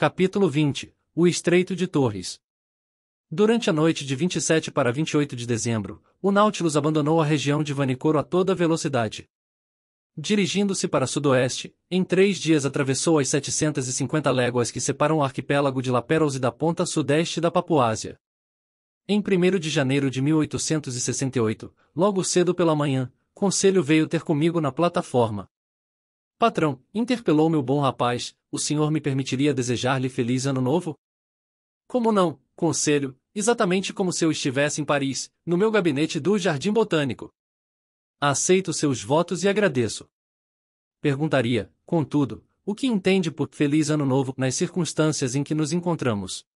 Capítulo 20. O Estreito de Torres. Durante a noite de 27 para 28 de dezembro, o Nautilus abandonou a região de Vanikoro a toda velocidade. Dirigindo-se para sudoeste, em 3 dias atravessou as 750 léguas que separam o arquipélago de Lapérouse da ponta sudeste da Papuásia. Em 1º de janeiro de 1868, logo cedo pela manhã, Conselho veio ter comigo na plataforma. Patrão, interpelou-me o bom rapaz, o senhor me permitiria desejar-lhe feliz ano novo? Como não, Conselho, exatamente como se eu estivesse em Paris, no meu gabinete do Jardim Botânico. Aceito seus votos e agradeço. Perguntaria, contudo, o que entende por feliz ano novo nas circunstâncias em que nos encontramos?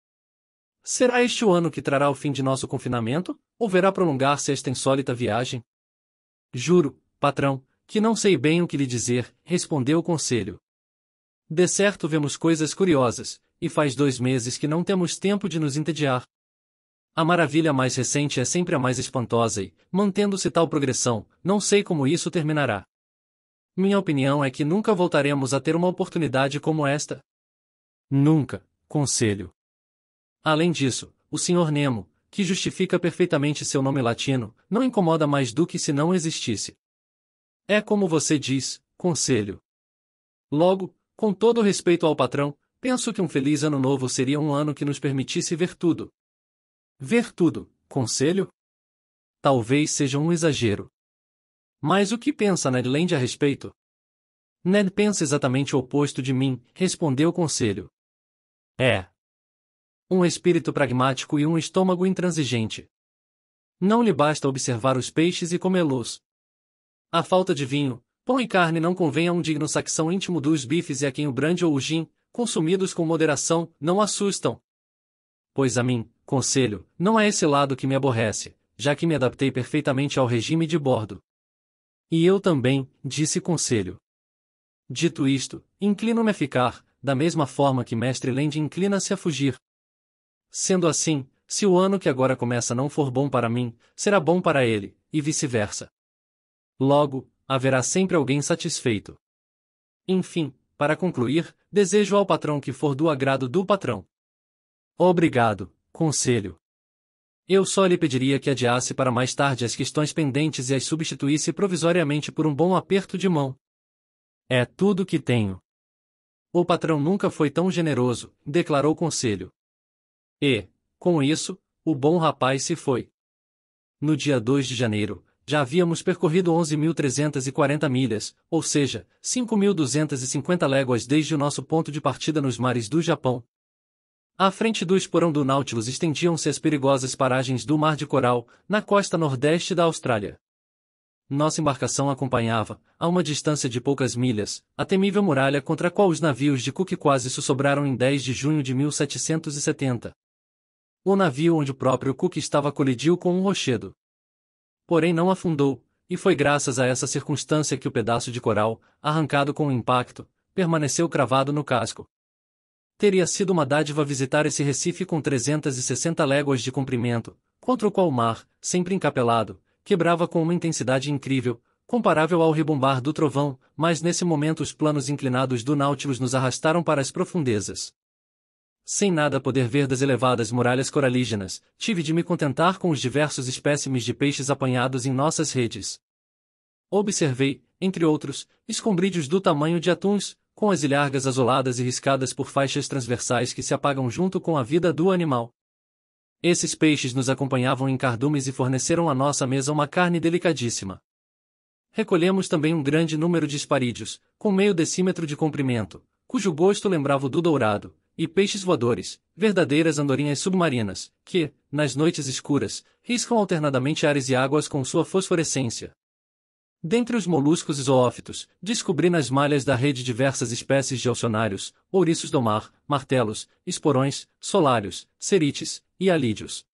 Será este o ano que trará o fim de nosso confinamento, ou verá prolongar-se esta insólita viagem? Juro, patrão, que não sei bem o que lhe dizer, respondeu o Conselho. De certo vemos coisas curiosas, e faz 2 meses que não temos tempo de nos entediar. A maravilha mais recente é sempre a mais espantosa e, mantendo-se tal progressão, não sei como isso terminará. Minha opinião é que nunca voltaremos a ter uma oportunidade como esta. Nunca, Conselho. Além disso, o Sr. Nemo, que justifica perfeitamente seu nome latino, não incomoda mais do que se não existisse. É como você diz, Conselho. Logo, com todo respeito ao patrão, penso que um feliz ano novo seria um ano que nos permitisse ver tudo. Ver tudo, Conselho? Talvez seja um exagero. Mas o que pensa Ned Land a respeito? Ned pensa exatamente o oposto de mim, respondeu o Conselho. É um espírito pragmático e um estômago intransigente. Não lhe basta observar os peixes e comê-los. A falta de vinho, pão e carne não convém a um digno saxão íntimo dos bifes e a quem o brandy ou o gin, consumidos com moderação, não assustam. Pois a mim, Conselho, não é esse lado que me aborrece, já que me adaptei perfeitamente ao regime de bordo. E eu também, disse Conselho. Dito isto, inclino-me a ficar, da mesma forma que Mestre Land inclina-se a fugir. Sendo assim, se o ano que agora começa não for bom para mim, será bom para ele, e vice-versa. Logo, haverá sempre alguém satisfeito. Enfim, para concluir, desejo ao patrão que for do agrado do patrão. Obrigado, Conselho. Eu só lhe pediria que adiasse para mais tarde as questões pendentes e as substituísse provisoriamente por um bom aperto de mão. É tudo que tenho. O patrão nunca foi tão generoso, declarou o Conselho. E, com isso, o bom rapaz se foi. No dia 2 de janeiro, já havíamos percorrido 11.340 milhas, ou seja, 5.250 léguas desde o nosso ponto de partida nos mares do Japão. À frente do esporão do Nautilus estendiam-se as perigosas paragens do Mar de Coral, na costa nordeste da Austrália. Nossa embarcação acompanhava, a uma distância de poucas milhas, a temível muralha contra a qual os navios de Cook quase sussobraram em 10 de junho de 1770. O navio onde o próprio Cook estava colidiu com um rochedo. Porém não afundou, e foi graças a essa circunstância que o pedaço de coral, arrancado com o impacto, permaneceu cravado no casco. Teria sido uma dádiva visitar esse recife com 360 léguas de comprimento, contra o qual o mar, sempre encapelado, quebrava com uma intensidade incrível, comparável ao rebombar do trovão, mas nesse momento os planos inclinados do Nautilus nos arrastaram para as profundezas. Sem nada poder ver das elevadas muralhas coralígenas, tive de me contentar com os diversos espécimes de peixes apanhados em nossas redes. Observei, entre outros, escombrídeos do tamanho de atuns, com as ilhargas azuladas e riscadas por faixas transversais que se apagam junto com a vida do animal. Esses peixes nos acompanhavam em cardumes e forneceram à nossa mesa uma carne delicadíssima. Recolhemos também um grande número de esparídeos, com meio decímetro de comprimento, cujo gosto lembrava o do dourado, e peixes voadores, verdadeiras andorinhas submarinas, que, nas noites escuras, riscam alternadamente ares e águas com sua fosforescência. Dentre os moluscos e zoófitos, descobri nas malhas da rede diversas espécies de alcionários, ouriços do mar, martelos, esporões, solários, cerites e alídeos.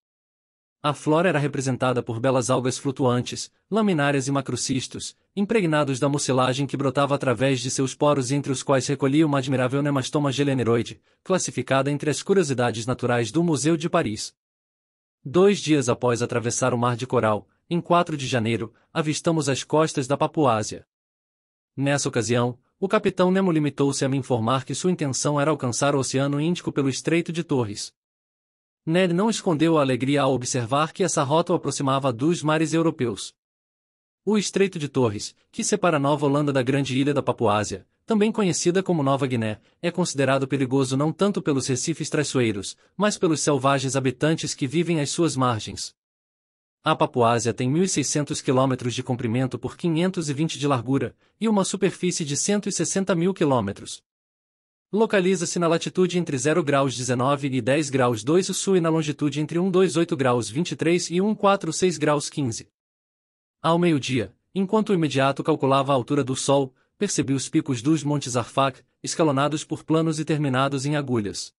A flora era representada por belas algas flutuantes, laminárias e macrocistos, impregnados da mucilagem que brotava através de seus poros e entre os quais recolhia uma admirável nemastoma geleneroide, classificada entre as curiosidades naturais do Museu de Paris. 2 dias após atravessar o Mar de Coral, em 4 de janeiro, avistamos as costas da Papuásia. Nessa ocasião, o capitão Nemo limitou-se a me informar que sua intenção era alcançar o Oceano Índico pelo Estreito de Torres. Ned não escondeu a alegria ao observar que essa rota o aproximava dos mares europeus. O Estreito de Torres, que separa Nova Holanda da grande ilha da Papuásia, também conhecida como Nova Guiné, é considerado perigoso não tanto pelos recifes traiçoeiros, mas pelos selvagens habitantes que vivem às suas margens. A Papuásia tem 1.600 km de comprimento por 520 de largura, e uma superfície de 160 mil km. Localiza-se na latitude entre 0 graus 19 e 10 graus 2 sul e na longitude entre 128 graus 23 e 146 graus 15. Ao meio-dia, enquanto o imediato calculava a altura do Sol, percebi os picos dos Montes Arfak, escalonados por planos e terminados em agulhas.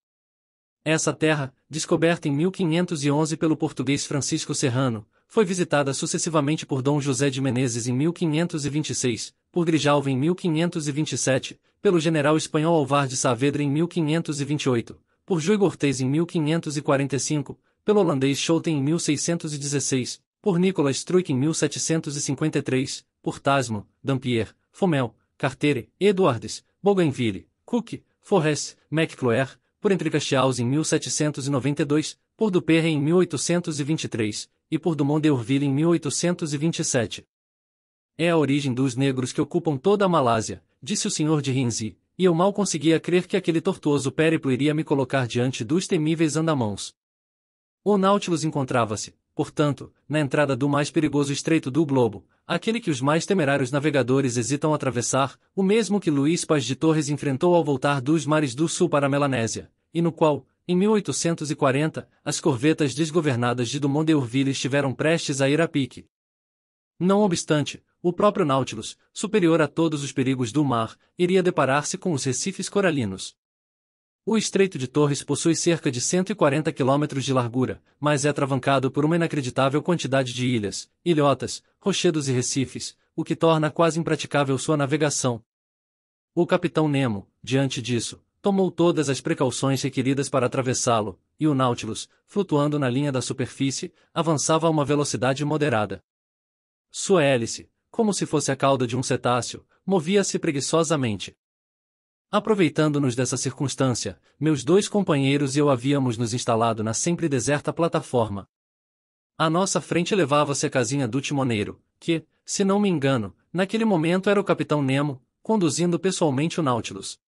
Essa terra, descoberta em 1511 pelo português Francisco Serrano, foi visitada sucessivamente por Dom José de Menezes em 1526, por Grijalva em 1527, pelo general espanhol Alvar de Saavedra em 1528, por Joy Gortês em 1545, pelo holandês Schouten em 1616, por Nicolas Struik em 1753, por Tasmo, Dampier, Fomel, Cartere, Eduardes, Bougainville, Cook, Forrest, McClure, por Entrecastel's em 1792, por Duperre em 1823, e por Dumont d'Urville em 1827. É a origem dos negros que ocupam toda a Malásia, disse o Sr. de Rinzi, e eu mal conseguia crer que aquele tortuoso périplo iria me colocar diante dos temíveis andamãos. O Nautilus encontrava-se, portanto, na entrada do mais perigoso estreito do globo, aquele que os mais temerários navegadores hesitam atravessar, o mesmo que Luís Paz de Torres enfrentou ao voltar dos mares do sul para a Melanésia, e no qual, em 1840, as corvetas desgovernadas de Dumont d'Urville estiveram prestes a ir a pique. Não obstante, o próprio Nautilus, superior a todos os perigos do mar, iria deparar-se com os recifes coralinos. O Estreito de Torres possui cerca de 140 km de largura, mas é atravancado por uma inacreditável quantidade de ilhas, ilhotas, rochedos e recifes, o que torna quase impraticável sua navegação. O capitão Nemo, diante disso, tomou todas as precauções requeridas para atravessá-lo, e o Nautilus, flutuando na linha da superfície, avançava a uma velocidade moderada. Sua hélice, como se fosse a cauda de um cetáceo, movia-se preguiçosamente. Aproveitando-nos dessa circunstância, meus dois companheiros e eu havíamos nos instalado na sempre deserta plataforma. À nossa frente elevava-se a casinha do timoneiro, que, se não me engano, naquele momento era o capitão Nemo, conduzindo pessoalmente o Nautilus.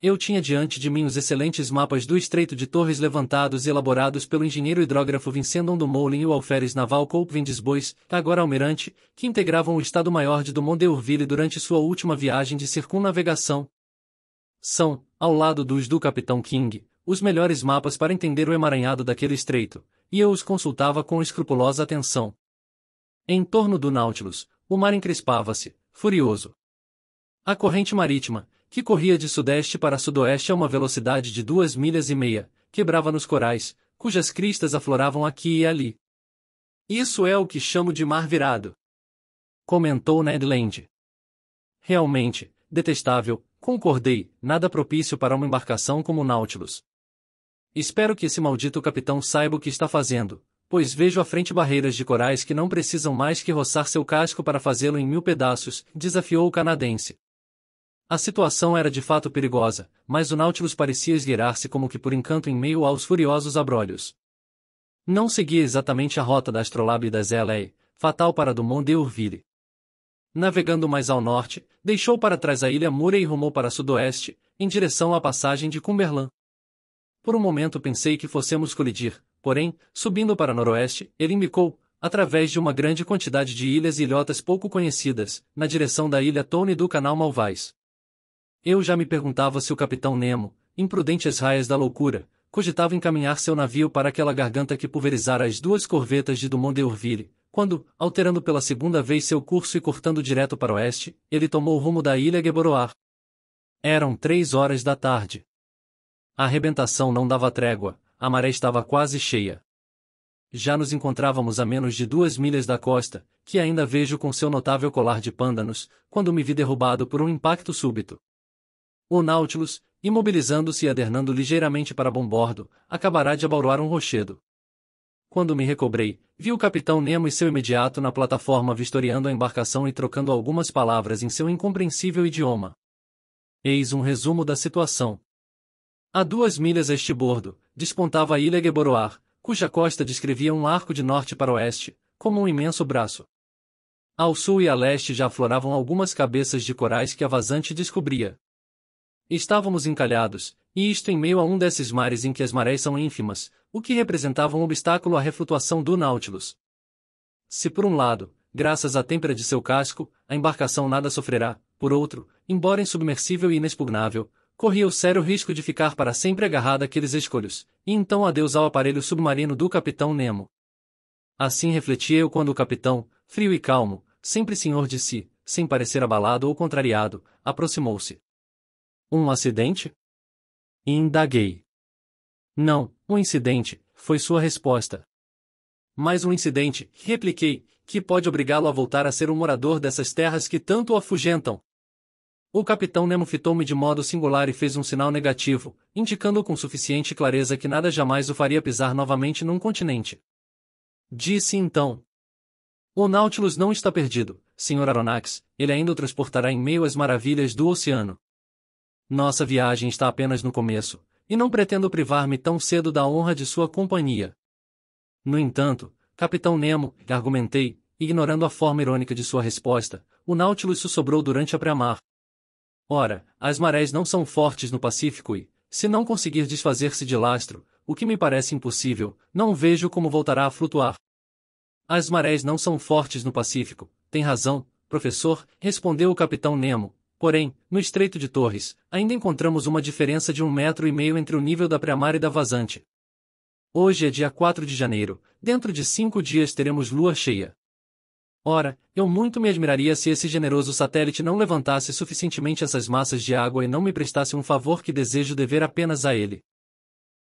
Eu tinha diante de mim os excelentes mapas do Estreito de Torres levantados e elaborados pelo engenheiro hidrógrafo Vincendon Dumoulin e o alferes naval Cope Vendisbois, agora almirante, que integravam o Estado-Maior de Dumont d'Urville durante sua última viagem de circunnavegação. São, ao lado dos do capitão King, os melhores mapas para entender o emaranhado daquele estreito, e eu os consultava com escrupulosa atenção. Em torno do Nautilus, o mar encrespava-se, furioso. A corrente marítima, que corria de sudeste para sudoeste a uma velocidade de 2,5 milhas, quebrava nos corais, cujas cristas afloravam aqui e ali. Isso é o que chamo de mar virado, comentou Ned Land. Realmente, detestável, concordei, nada propício para uma embarcação como o Nautilus. Espero que esse maldito capitão saiba o que está fazendo, pois vejo à frente barreiras de corais que não precisam mais que roçar seu casco para fazê-lo em 1000 pedaços, desafiou o canadense. A situação era de fato perigosa, mas o Nautilus parecia esgueirar-se como que por encanto em meio aos furiosos abrolhos. Não seguia exatamente a rota da Astrolabe e da ZLA, fatal para Dumont d'Urville. Navegando mais ao norte, deixou para trás a ilha Murray e rumou para sudoeste, em direção à passagem de Cumberland. Por um momento pensei que fossemos colidir, porém, subindo para noroeste, ele embicou, através de uma grande quantidade de ilhas e ilhotas pouco conhecidas, na direção da ilha Tone e do canal Malvais. Eu já me perguntava se o capitão Nemo, imprudente às raias da loucura, cogitava encaminhar seu navio para aquela garganta que pulverizara as duas corvetas de Dumont d'Urville, quando, alterando pela segunda vez seu curso e cortando direto para oeste, ele tomou o rumo da ilha Gueboroar. Eram 3 horas da tarde. A arrebentação não dava trégua, a maré estava quase cheia. Já nos encontrávamos a menos de 2 milhas da costa, que ainda vejo com seu notável colar de pândanos, quando me vi derrubado por um impacto súbito. O Nautilus, imobilizando-se e adernando ligeiramente para bombordo, acabará de abauroar um rochedo. Quando me recobrei, vi o capitão Nemo e seu imediato na plataforma vistoriando a embarcação e trocando algumas palavras em seu incompreensível idioma. Eis um resumo da situação. A 2 milhas a estibordo, despontava a ilha Geboroar, cuja costa descrevia um arco de norte para oeste, como um imenso braço. Ao sul e a leste já afloravam algumas cabeças de corais que a vazante descobria. Estávamos encalhados, e isto em meio a um desses mares em que as marés são ínfimas, o que representava um obstáculo à reflutuação do Nautilus. Se por um lado, graças à têmpera de seu casco, a embarcação nada sofrerá, por outro, embora insubmersível e inexpugnável, corria o sério risco de ficar para sempre agarrada àqueles escolhos, e então adeus ao aparelho submarino do Capitão Nemo. Assim refletia eu quando o capitão, frio e calmo, sempre senhor de si, sem parecer abalado ou contrariado, aproximou-se. Um acidente? Indaguei. Não, um incidente, foi sua resposta. Mais um incidente, repliquei, que pode obrigá-lo a voltar a ser um morador dessas terras que tanto o afugentam. O capitão Nemo fitou-me de modo singular e fez um sinal negativo, indicando com suficiente clareza que nada jamais o faria pisar novamente num continente. Disse então: o Nautilus não está perdido, Sr. Aronnax, ele ainda o transportará em meio às maravilhas do oceano. Nossa viagem está apenas no começo, e não pretendo privar-me tão cedo da honra de sua companhia. No entanto, Capitão Nemo, argumentei, ignorando a forma irônica de sua resposta, o Nautilus sussurrou durante a pré-mar. Ora, as marés não são fortes no Pacífico e, se não conseguir desfazer-se de lastro, o que me parece impossível, não vejo como voltará a flutuar. As marés não são fortes no Pacífico, tem razão, professor, respondeu o Capitão Nemo. Porém, no Estreito de Torres, ainda encontramos uma diferença de 1,5 metro entre o nível da pré-mar e da vazante. Hoje é dia 4 de janeiro, dentro de 5 dias teremos lua cheia. Ora, eu muito me admiraria se esse generoso satélite não levantasse suficientemente essas massas de água e não me prestasse um favor que desejo dever apenas a ele.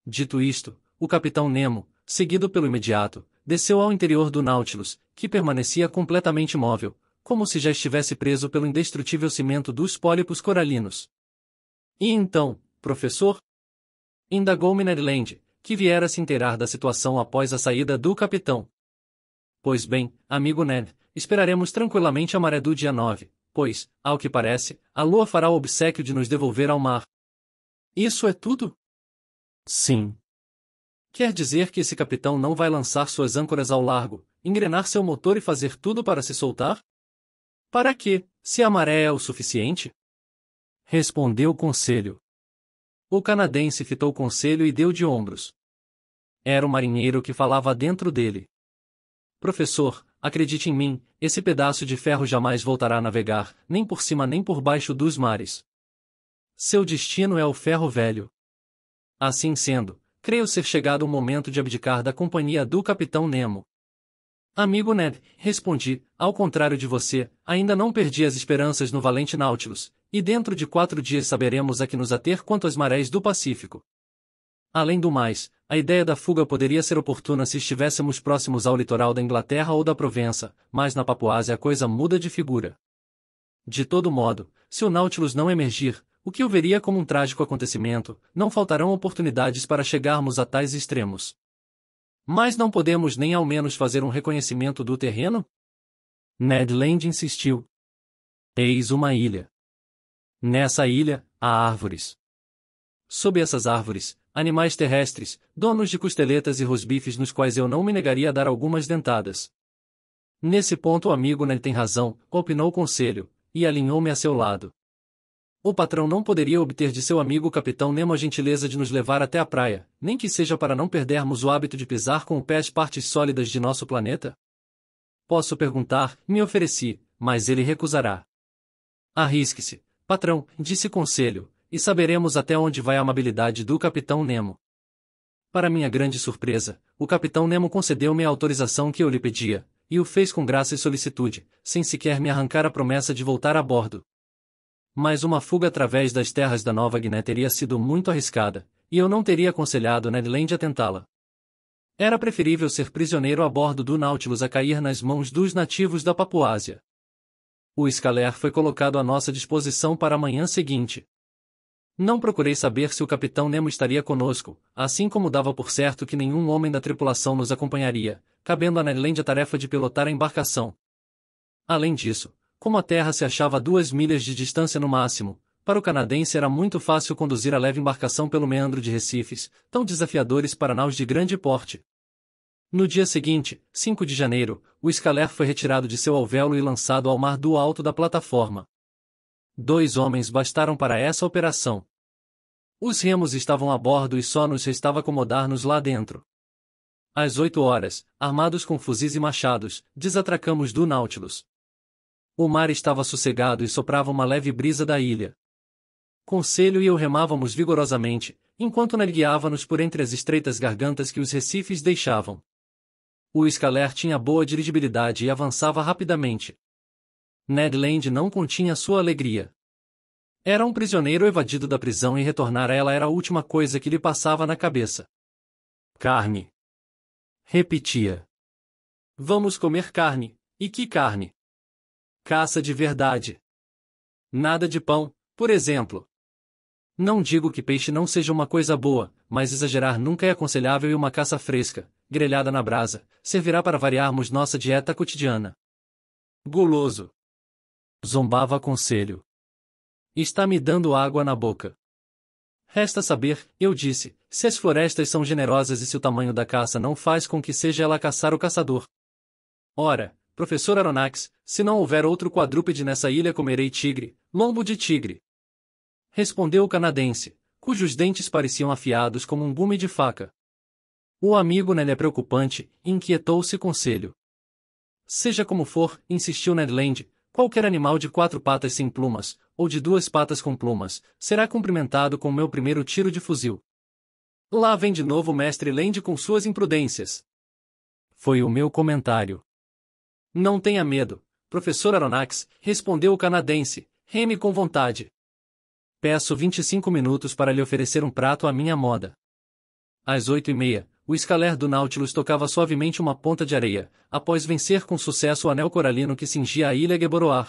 Dito isto, o Capitão Nemo, seguido pelo imediato, desceu ao interior do Nautilus, que permanecia completamente imóvel, como se já estivesse preso pelo indestrutível cimento dos pólipos coralinos. E então, professor? Indagou-me Ned Land, que viera se inteirar da situação após a saída do capitão. Pois bem, amigo Ned, esperaremos tranquilamente a maré do dia 9, pois, ao que parece, a lua fará o obséquio de nos devolver ao mar. Isso é tudo? Sim. Quer dizer que esse capitão não vai lançar suas âncoras ao largo, engrenar seu motor e fazer tudo para se soltar? Para quê, se a maré é o suficiente? Respondeu o conselho. O canadense fitou o conselho e deu de ombros. Era o marinheiro que falava dentro dele. Professor, acredite em mim, esse pedaço de ferro jamais voltará a navegar, nem por cima nem por baixo dos mares. Seu destino é o ferro velho. Assim sendo, creio ser chegado o momento de abdicar da companhia do Capitão Nemo. Amigo Ned, respondi, ao contrário de você, ainda não perdi as esperanças no valente Nautilus, e dentro de 4 dias saberemos a que nos ater quanto às marés do Pacífico. Além do mais, a ideia da fuga poderia ser oportuna se estivéssemos próximos ao litoral da Inglaterra ou da Provença, mas na Papuásia a coisa muda de figura. De todo modo, se o Nautilus não emergir, o que eu veria como um trágico acontecimento, não faltarão oportunidades para chegarmos a tais extremos. Mas não podemos nem ao menos fazer um reconhecimento do terreno? Ned Land insistiu. Eis uma ilha. Nessa ilha, há árvores. Sob essas árvores, animais terrestres, donos de costeletas e rosbifes nos quais eu não me negaria a dar algumas dentadas. Nesse ponto o amigo Ned tem razão, opinou o conselho, e alinhou-me a seu lado. O patrão não poderia obter de seu amigo Capitão Nemo a gentileza de nos levar até a praia, nem que seja para não perdermos o hábito de pisar com o pé as partes sólidas de nosso planeta? Posso perguntar, me ofereci, mas ele recusará. Arrisque-se, patrão, disse conselho, e saberemos até onde vai a amabilidade do Capitão Nemo. Para minha grande surpresa, o Capitão Nemo concedeu-me a autorização que eu lhe pedia, e o fez com graça e solicitude, sem sequer me arrancar a promessa de voltar a bordo. Mas uma fuga através das terras da Nova Guiné teria sido muito arriscada, e eu não teria aconselhado Ned Land a tentá-la. Era preferível ser prisioneiro a bordo do Nautilus a cair nas mãos dos nativos da Papuásia. O Scaler foi colocado à nossa disposição para a manhã seguinte. Não procurei saber se o Capitão Nemo estaria conosco, assim como dava por certo que nenhum homem da tripulação nos acompanharia, cabendo a Ned Land a tarefa de pilotar a embarcação. Além disso, como a Terra se achava a 2 milhas de distância no máximo, Para o canadense era muito fácil conduzir a leve embarcação pelo meandro de recifes, tão desafiadores para naus de grande porte. No dia seguinte, 5 de janeiro, o Scaler foi retirado de seu alvéolo e lançado ao mar do alto da plataforma. 2 homens bastaram para essa operação. Os remos estavam a bordo e só nos restava acomodar-nos lá dentro. Às 8 horas, armados com fuzis e machados, desatracamos do Nautilus. O mar estava sossegado e soprava uma leve brisa da ilha. Conselho e eu remávamos vigorosamente, enquanto navegava-nos por entre as estreitas gargantas que os recifes deixavam. O Scaler tinha boa dirigibilidade e avançava rapidamente. Ned Land não continha sua alegria. Era um prisioneiro evadido da prisão e retornar a ela era a última coisa que lhe passava na cabeça. Carne. Repetia. Vamos comer carne, e que carne? Caça de verdade. Nada de pão, por exemplo. Não digo que peixe não seja uma coisa boa, mas exagerar nunca é aconselhável e uma caça fresca, grelhada na brasa, servirá para variarmos nossa dieta cotidiana. Guloso. Zombava Conselho. Está me dando água na boca. Resta saber, eu disse, se as florestas são generosas e se o tamanho da caça não faz com que seja ela caçar o caçador. Ora, professor Aronnax, se não houver outro quadrúpede nessa ilha comerei tigre, lombo de tigre. Respondeu o canadense, cujos dentes pareciam afiados como um gume de faca. O amigo Ned é preocupante, inquietou-se Conselho. Seja como for, insistiu Ned Land, qualquer animal de 4 patas sem plumas, ou de 2 patas com plumas, será cumprimentado com o meu primeiro tiro de fuzil. Lá vem de novo o mestre Land com suas imprudências. Foi o meu comentário. Não tenha medo, professor Aronnax, respondeu o canadense, reme com vontade. Peço 25 minutos para lhe oferecer um prato à minha moda. Às 8h30, o Scaler do Nautilus tocava suavemente uma ponta de areia, após vencer com sucesso o anel coralino que cingia a ilha Gueboroar.